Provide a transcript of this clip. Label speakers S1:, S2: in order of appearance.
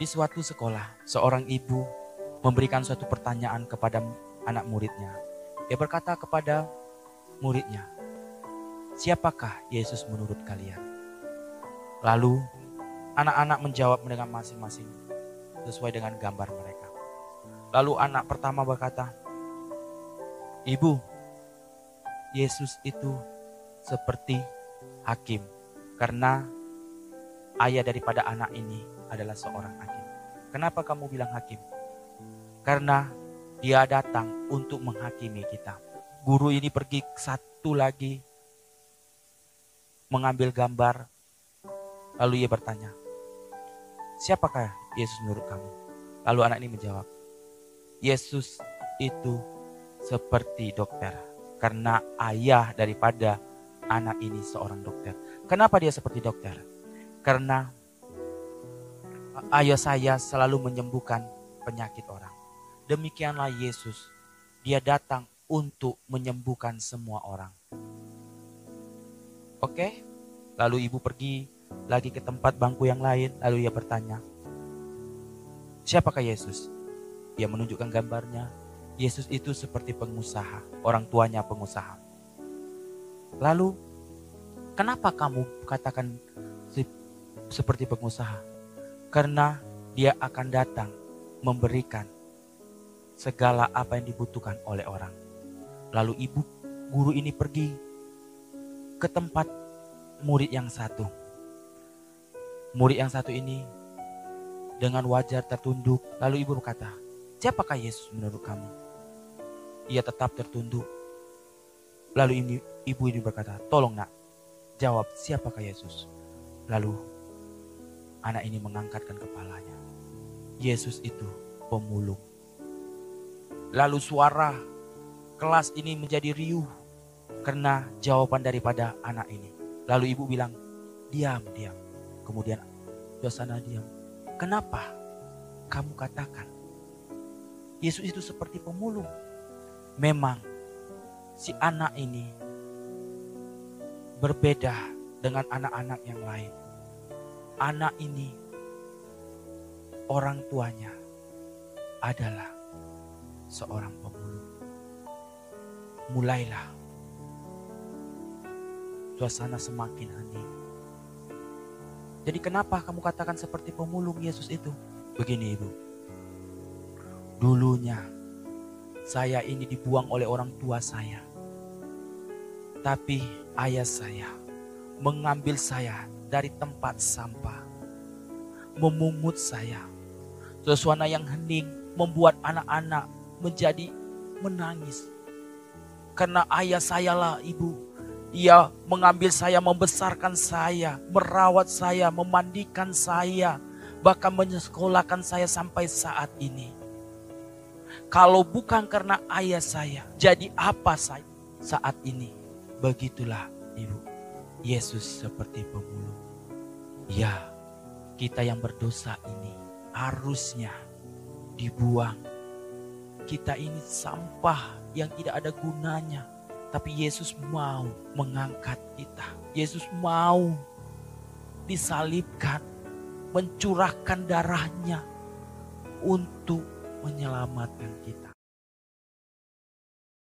S1: Di suatu sekolah, seorang ibu memberikan suatu pertanyaan kepada anak muridnya. Dia berkata kepada muridnya, "Siapakah Yesus menurut kalian?" Lalu anak-anak menjawab dengan masing-masing sesuai dengan gambar mereka. Lalu anak pertama berkata, "Ibu, Yesus itu seperti hakim karena ayah daripada anak ini adalah seorang hakim." "Kenapa kamu bilang hakim?" "Karena dia datang untuk menghakimi kita." Guru ini pergi satu lagi mengambil gambar. Lalu ia bertanya, "Siapakah Yesus menurut kamu?" Lalu anak ini menjawab, "Yesus itu seperti dokter karena ayah daripada anak ini seorang dokter." "Kenapa dia seperti dokter?" "Karena ayah saya selalu menyembuhkan penyakit orang. Demikianlah Yesus, dia datang untuk menyembuhkan semua orang." Oke, lalu ibu pergi lagi ke tempat bangku yang lain. Lalu ia bertanya, "Siapakah Yesus?" Dia menunjukkan gambarnya. Yesus itu seperti pengusaha, orang tuanya pengusaha. "Lalu kenapa kamu katakan seperti pengusaha?" "Karena dia akan datang memberikan segala apa yang dibutuhkan oleh orang." Lalu ibu guru ini pergi ke tempat murid yang satu. Murid yang satu ini dengan wajah tertunduk. Lalu ibu berkata, "Siapakah Yesus menurut kamu?" Ia tetap tertunduk. Lalu ibu ini berkata, "Tolong nak, jawab siapakah Yesus?" Lalu anak ini mengangkatkan kepalanya. "Yesus itu pemulung." Lalu suara kelas ini menjadi riuh karena jawaban daripada anak ini. Lalu ibu bilang, "Diam, diam." Kemudian suasana diam. "Kenapa kamu katakan Yesus itu seperti pemulung?" Memang si anak ini berbeda dengan anak-anak yang lain. Anak ini orang tuanya adalah seorang pemulung. Mulailah suasana semakin hening. "Jadi kenapa kamu katakan seperti pemulung Yesus itu?" Begini ibu, dulunya saya ini dibuang oleh orang tua saya. Tapi ayah saya mengambil saya dari tempat sampah, memungut saya. Suasana yang hening membuat anak-anak menjadi menangis. Karena ayah saya lah ibu. Ia mengambil saya, membesarkan saya, merawat saya, memandikan saya, bahkan menyekolahkan saya sampai saat ini. Kalau bukan karena ayah saya, jadi apa saya saat ini? Begitulah ibu, Yesus seperti pemulung. Ya, kita yang berdosa ini harusnya dibuang. Kita ini sampah yang tidak ada gunanya. Tapi Yesus mau mengangkat kita. Yesus mau disalibkan, mencurahkan darahnya untuk menyelamatkan kita.